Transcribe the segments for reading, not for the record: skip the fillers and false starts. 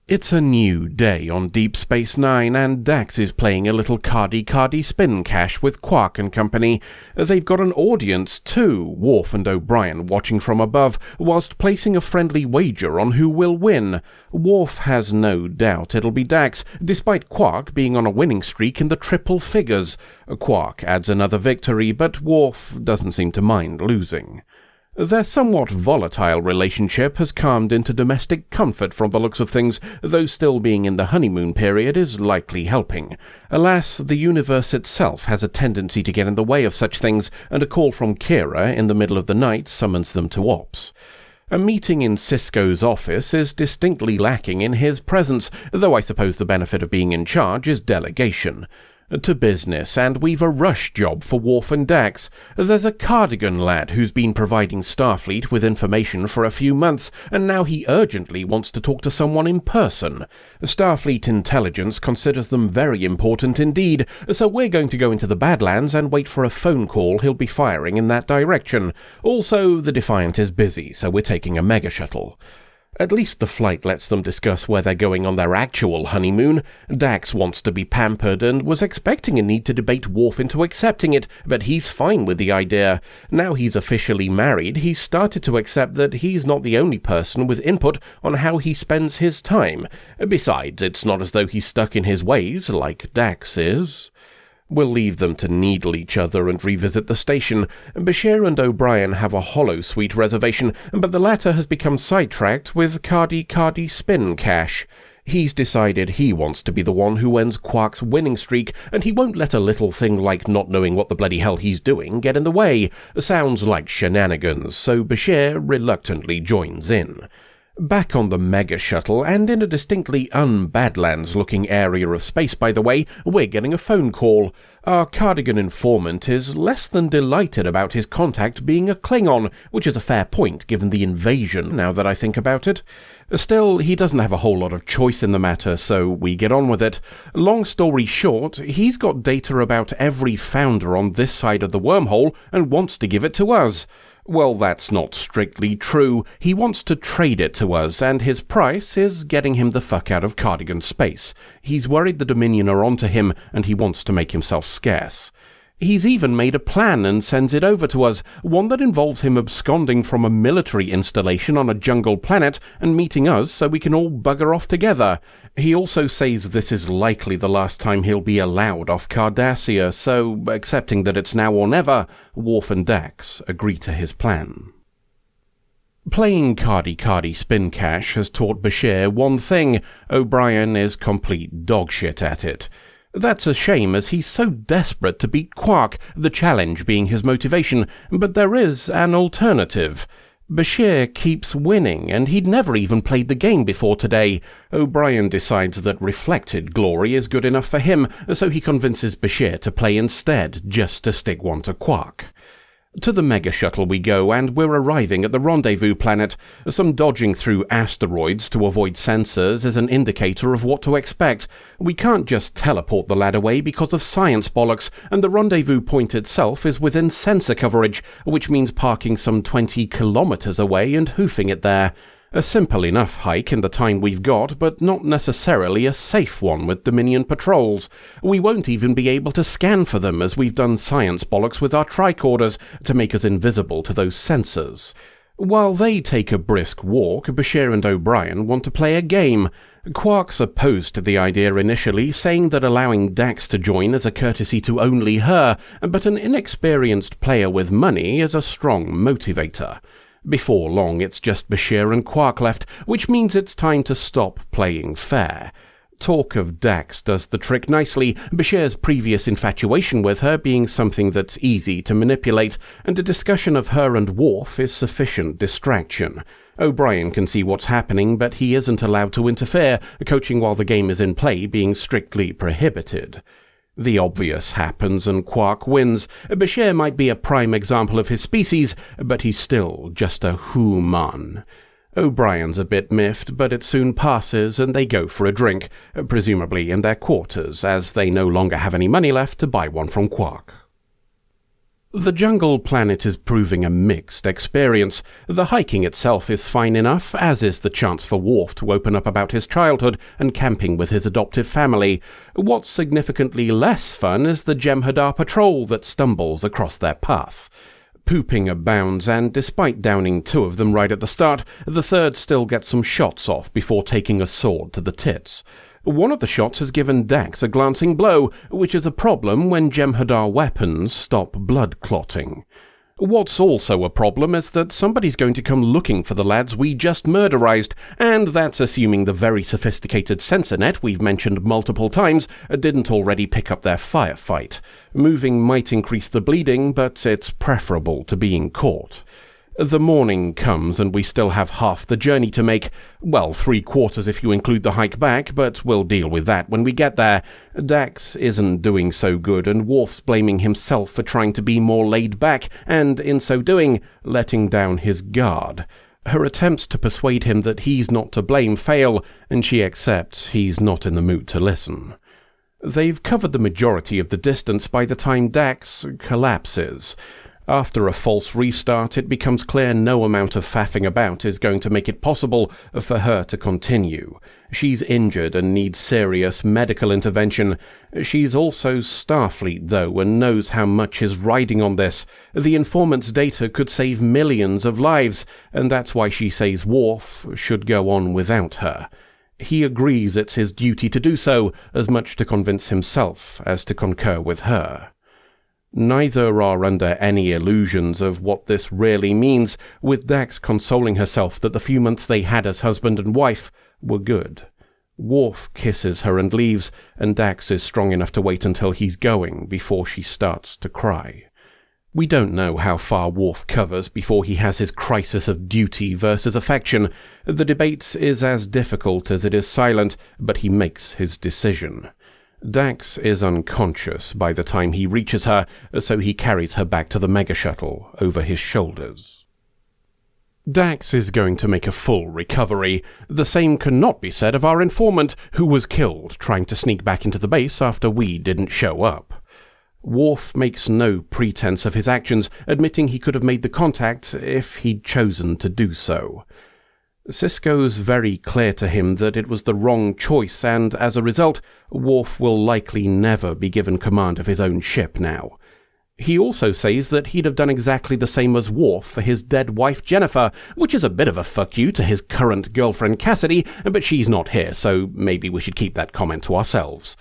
It's a new day on Deep Space Nine, and Dax is playing a little cardy spin cash with Quark and company. They've got an audience too, Worf and O'Brien watching from above, whilst placing a friendly wager on who will win. Worf has no doubt it'll be Dax, despite Quark being on a winning streak in the triple figures. Quark adds another victory, but Worf doesn't seem to mind losing. Their somewhat volatile relationship has calmed into domestic comfort from the looks of things, though still being in the honeymoon period is likely helping. Alas, the universe itself has a tendency to get in the way of such things, and a call from Kira in the middle of the night summons them to ops. A meeting in Sisko's office is distinctly lacking in his presence, though I suppose the benefit of being in charge is delegation. To business, and we've a rush job for Worf and Dax. There's a Cardigan lad who's been providing Starfleet with information for a few months, and now he urgently wants to talk to someone in person. Starfleet intelligence considers them very important indeed, so we're going to go into the Badlands and wait for a phone call he'll be firing in that direction. Also, the Defiant is busy, so we're taking a mega shuttle. At least the flight lets them discuss where they're going on their actual honeymoon. Dax wants to be pampered and was expecting a need to debate Worf into accepting it, but he's fine with the idea. Now he's officially married, he's started to accept that he's not the only person with input on how he spends his time. Besides, it's not as though he's stuck in his ways like Dax is. We'll leave them to needle each other and revisit the station. Bashir and O'Brien have a holosuite reservation, but the latter has become sidetracked with cardy spin cash. He's decided he wants to be the one who ends Quark's winning streak, and he won't let a little thing like not knowing what the bloody hell he's doing get in the way. Sounds like Shenanigans, so Bashir reluctantly joins in. Back on the mega shuttle, and in a distinctly un-Badlands-looking area of space, by the way, we're getting a phone call. Our Cardigan informant is less than delighted about his contact being a Klingon, which is a fair point given the invasion, now that I think about it. Still, he doesn't have a whole lot of choice in the matter, so we get on with it. Long story short, he's got data about every founder on this side of the wormhole and wants to give it to us. Well, that's not strictly true. He wants to trade it to us, and his price is getting him the fuck out of Cardigan space. He's worried the Dominion are onto him, and he wants to make himself scarce. He's even made a plan and sends it over to us, one that involves him absconding from a military installation on a jungle planet and meeting us so we can all bugger off together. He also says this is likely the last time he'll be allowed off Cardassia, so, accepting that it's now or never, Worf and Dax agree to his plan. Playing cardy spin cash has taught Bashir one thing: O'Brien is complete dogshit at it. That's a shame, as he's so desperate to beat Quark, the challenge being his motivation, but there is an alternative. Bashir keeps winning, and he'd never even played the game before today. O'Brien decides that reflected glory is good enough for him, so he convinces Bashir to play instead, just to stick one to Quark. To the mega shuttle we go, and we're arriving at the Rendezvous planet. Some dodging through asteroids to avoid sensors is an indicator of what to expect. We can't just teleport the lad away because of science bollocks, and the rendezvous point itself is within sensor coverage, which means parking some 20 kilometers away and hoofing it there. A simple enough hike in the time we've got, but not necessarily a safe one with Dominion patrols. We won't even be able to scan for them, as we've done science bollocks with our tricorders to make us invisible to those sensors. While they take a brisk walk, Bashir and O'Brien want to play a game. Quark's opposed to the idea initially, saying that allowing Dax to join is a courtesy to only her, but an inexperienced player with money is a strong motivator. Before long, it's just Bashir and Quark left, which means it's time to stop playing fair. Talk of Dax does the trick nicely, Bashir's previous infatuation with her being something that's easy to manipulate, and a discussion of her and Worf is sufficient distraction. O'Brien can see what's happening, but he isn't allowed to interfere, coaching while the game is in play being strictly prohibited. The obvious happens and Quark wins. Bashir might be a prime example of his species, but he's still just a human. O'Brien's a bit miffed, but it soon passes and they go for a drink, presumably in their quarters, as they no longer have any money left to buy one from Quark. The jungle planet is proving a mixed experience. The hiking itself is fine enough, as is the chance for Worf to open up about his childhood and camping with his adoptive family. What's significantly less fun is the Jem'Hadar patrol that stumbles across their path. Pooping abounds, and despite downing 2 of them right at the start, the third still gets some shots off before taking a sword to the tits. One of the shots has given Dax a glancing blow, which is a problem when Jem'Hadar weapons stop blood clotting. What's also a problem is that somebody's going to come looking for the lads we just murderized, and that's assuming the very sophisticated sensor net we've mentioned multiple times didn't already pick up their firefight. Moving might increase the bleeding, but it's preferable to being caught. The morning comes and we still have half the journey to make. Well, 3/4 if you include the hike back, but we'll deal with that when we get there. Dax isn't doing so good, and Worf's blaming himself for trying to be more laid back, and in so doing, letting down his guard. Her attempts to persuade him that he's not to blame fail, and she accepts he's not in the mood to listen. They've covered the majority of the distance by the time Dax collapses. After a false restart, it becomes clear no amount of faffing about is going to make it possible for her to continue. She's injured and needs serious medical intervention. She's also Starfleet, though, and knows how much is riding on this. The informant's data could save millions of lives, and that's why she says Worf should go on without her. He agrees it's his duty to do so, as much to convince himself as to concur with her. Neither are under any illusions of what this really means, with Dax consoling herself that the few months they had as husband and wife were good. Worf kisses her and leaves, and Dax is strong enough to wait until he's going before she starts to cry. We don't know how far Worf covers before he has his crisis of duty versus affection. The debate is as difficult as it is silent, but he makes his decision. Dax is unconscious by the time he reaches her, so he carries her back to the megashuttle over his shoulders. Dax is going to make a full recovery. The same cannot be said of our informant, who was killed trying to sneak back into the base after we didn't show up. Worf makes no pretense of his actions, admitting he could have made the contact if he'd chosen to do so. Sisko's very clear to him that it was the wrong choice, and as a result, Worf will likely never be given command of his own ship now. He also says that he'd have done exactly the same as Worf for his dead wife Jennifer, which is a bit of a fuck you to his current girlfriend Cassidy, but she's not here, so maybe we should keep that comment to ourselves.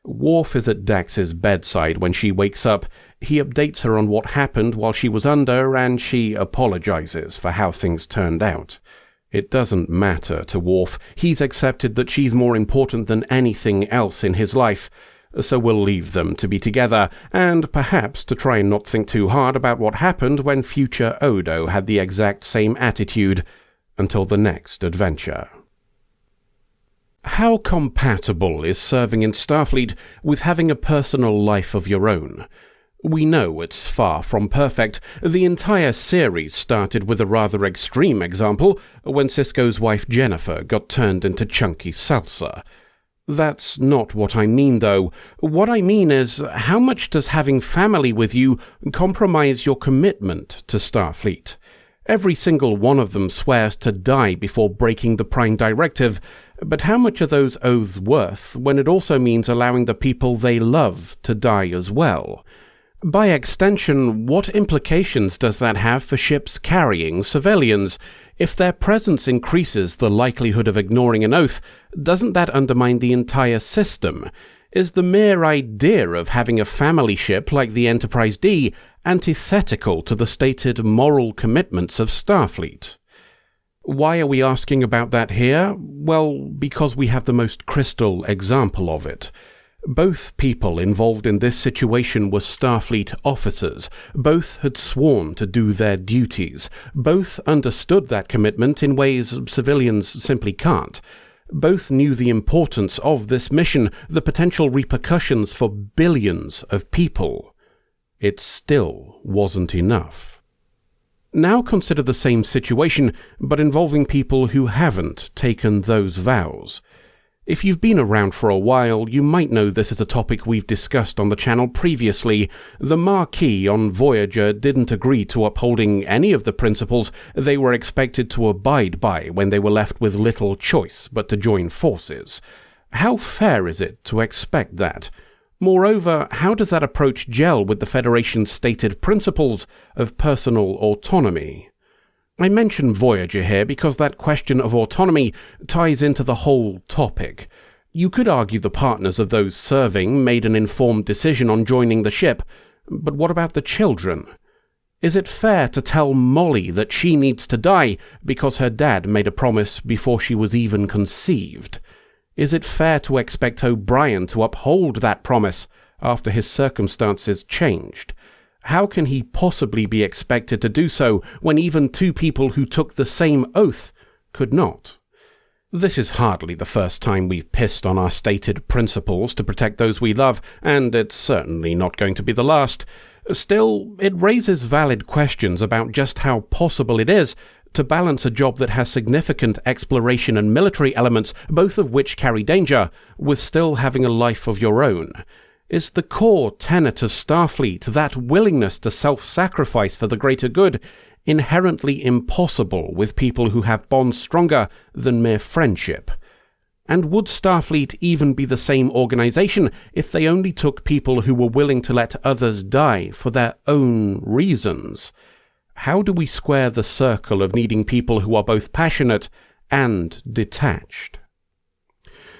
Worf is at Dax's bedside when she wakes up. He updates her on what happened while she was under, and she apologizes for how things turned out. It doesn't matter to Worf. He's accepted that she's more important than anything else in his life, so we'll leave them to be together, and perhaps to try and not think too hard about what happened when future Odo had the exact same attitude, until the next adventure. How compatible is serving in Starfleet with having a personal life of your own? We know it's far from perfect. The entire series started with a rather extreme example when Sisko's wife Jennifer got turned into chunky salsa. That's not what I mean, though. What I mean is, how much does having family with you compromise your commitment to Starfleet? Every single one of them swears to die before breaking the Prime Directive, but how much are those oaths worth when it also means allowing the people they love to die as well? By extension, what implications does that have for ships carrying civilians? If their presence increases the likelihood of ignoring an oath, doesn't that undermine the entire system? Is the mere idea of having a family ship like the Enterprise D antithetical to the stated moral commitments of Starfleet? Why are we asking about that here? Well, because we have the most crystal example of it. Both people involved in this situation were Starfleet officers. Both had sworn to do their duties. Both understood that commitment in ways civilians simply can't. Both knew the importance of this mission, the potential repercussions for billions of people. It still wasn't enough. Now consider the same situation, but involving people who haven't taken those vows. If you've been around for a while, you might know this is a topic we've discussed on the channel previously. The Marquis on Voyager didn't agree to upholding any of the principles they were expected to abide by when they were left with little choice but to join forces. How fair is it to expect that? Moreover, how does that approach gel with the Federation's stated principles of personal autonomy? I mention Voyager here because that question of autonomy ties into the whole topic. You could argue the partners of those serving made an informed decision on joining the ship, but what about the children? Is it fair to tell Molly that she needs to die because her dad made a promise before she was even conceived? Is it fair to expect O'Brien to uphold that promise after his circumstances changed? How can he possibly be expected to do so when even two people who took the same oath could not? This is hardly the first time we've pissed on our stated principles to protect those we love, and it's certainly not going to be the last. Still, it raises valid questions about just how possible it is to balance a job that has significant exploration and military elements, both of which carry danger, with still having a life of your own. Is the core tenet of Starfleet, that willingness to self-sacrifice for the greater good, inherently impossible with people who have bonds stronger than mere friendship? And would Starfleet even be the same organization if they only took people who were willing to let others die for their own reasons? How do we square the circle of needing people who are both passionate and detached?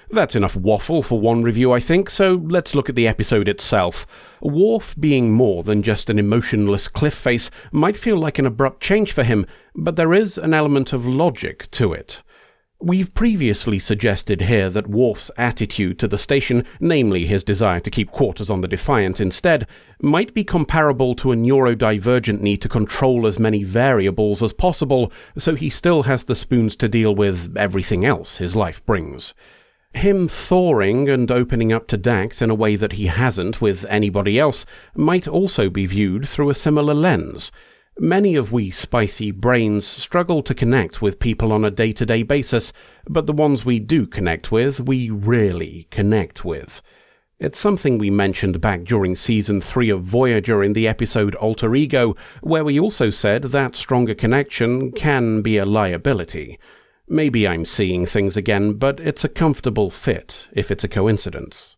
That's enough waffle for one review, I think, so let's look at the episode itself. Worf being more than just an emotionless cliff face might feel like an abrupt change for him, but there is an element of logic to it. We've previously suggested here that Worf's attitude to the station, namely his desire to keep quarters on the Defiant instead, might be comparable to a neurodivergent need to control as many variables as possible, so he still has the spoons to deal with everything else his life brings. Him thawing and opening up to Dax in a way that he hasn't with anybody else might also be viewed through a similar lens. Many of we spicy brains struggle to connect with people on a day-to-day basis, but the ones we do connect with, we really connect with. It's something we mentioned back during Season 3 of Voyager in the episode Alter Ego, where we also said that stronger connection can be a liability. Maybe I'm seeing things again, but it's a comfortable fit, if it's a coincidence.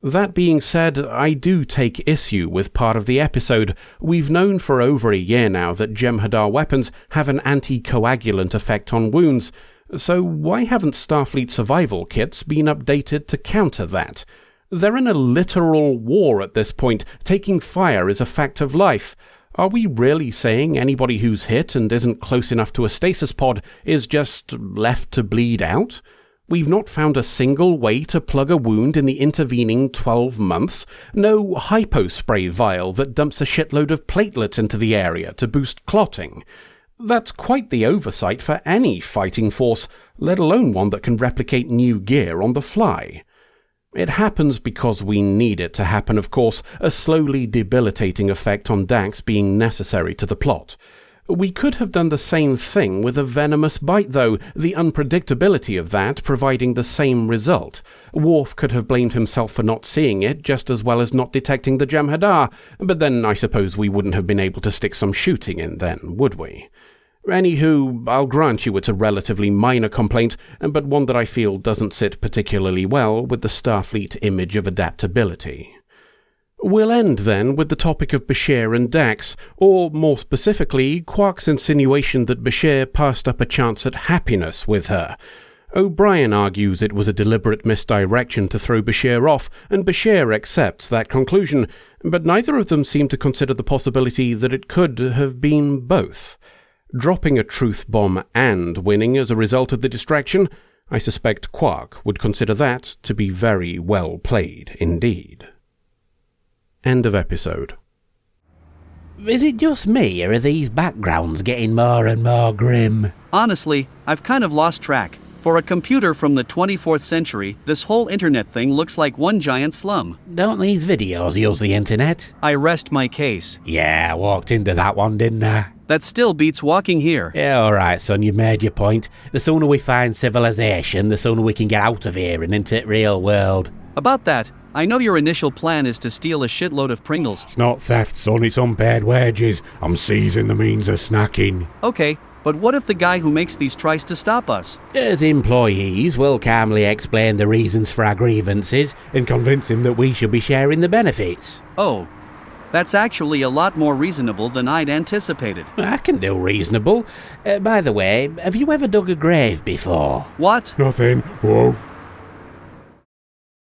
That being said, I do take issue with part of the episode. We've known for over a year now that Jem'Hadar weapons have an anticoagulant effect on wounds, so why haven't Starfleet survival kits been updated to counter that? They're in a literal war at this point. Taking fire is a fact of life. Are we really saying anybody who's hit and isn't close enough to a stasis pod is just left to bleed out? We've not found a single way to plug a wound in the intervening 12 months. No hypospray vial that dumps a shitload of platelets into the area to boost clotting. That's quite the oversight for any fighting force, let alone one that can replicate new gear on the fly. It happens because we need it to happen, of course, a slowly debilitating effect on Dax being necessary to the plot. We could have done the same thing with a venomous bite, though, the unpredictability of that providing the same result. Worf could have blamed himself for not seeing it just as well as not detecting the Jem'Hadar, but then I suppose we wouldn't have been able to stick some shooting in then, would we? Anywho, I'll grant you it's a relatively minor complaint, but one that I feel doesn't sit particularly well with the Starfleet image of adaptability. We'll end then with the topic of Bashir and Dax, or more specifically, Quark's insinuation that Bashir passed up a chance at happiness with her. O'Brien argues it was a deliberate misdirection to throw Bashir off, and Bashir accepts that conclusion, but neither of them seem to consider the possibility that it could have been both. Dropping a truth bomb and winning as a result of the distraction, I suspect Quark would consider that to be very well played indeed. End of episode. Is it just me, or are these backgrounds getting more and more grim? Honestly, I've kind of lost track. For a computer from the 24th century, this whole internet thing looks like one giant slum. Don't these videos use the internet? I rest my case. Yeah, I walked into that one, didn't I? That still beats walking here. Yeah, alright, son, you've made your point. The sooner we find civilization, the sooner we can get out of here and into the real world. About that, I know your initial plan is to steal a shitload of Pringles. It's not theft, son, it's unpaid wages. I'm seizing the means of snacking. Okay, but what if the guy who makes these tries to stop us? As employees, we'll calmly explain the reasons for our grievances And convince him that we should be sharing the benefits. Oh, that's actually a lot more reasonable than I'd anticipated. I can do reasonable. By the way, have you ever dug a grave before? What? nothing. Whoa.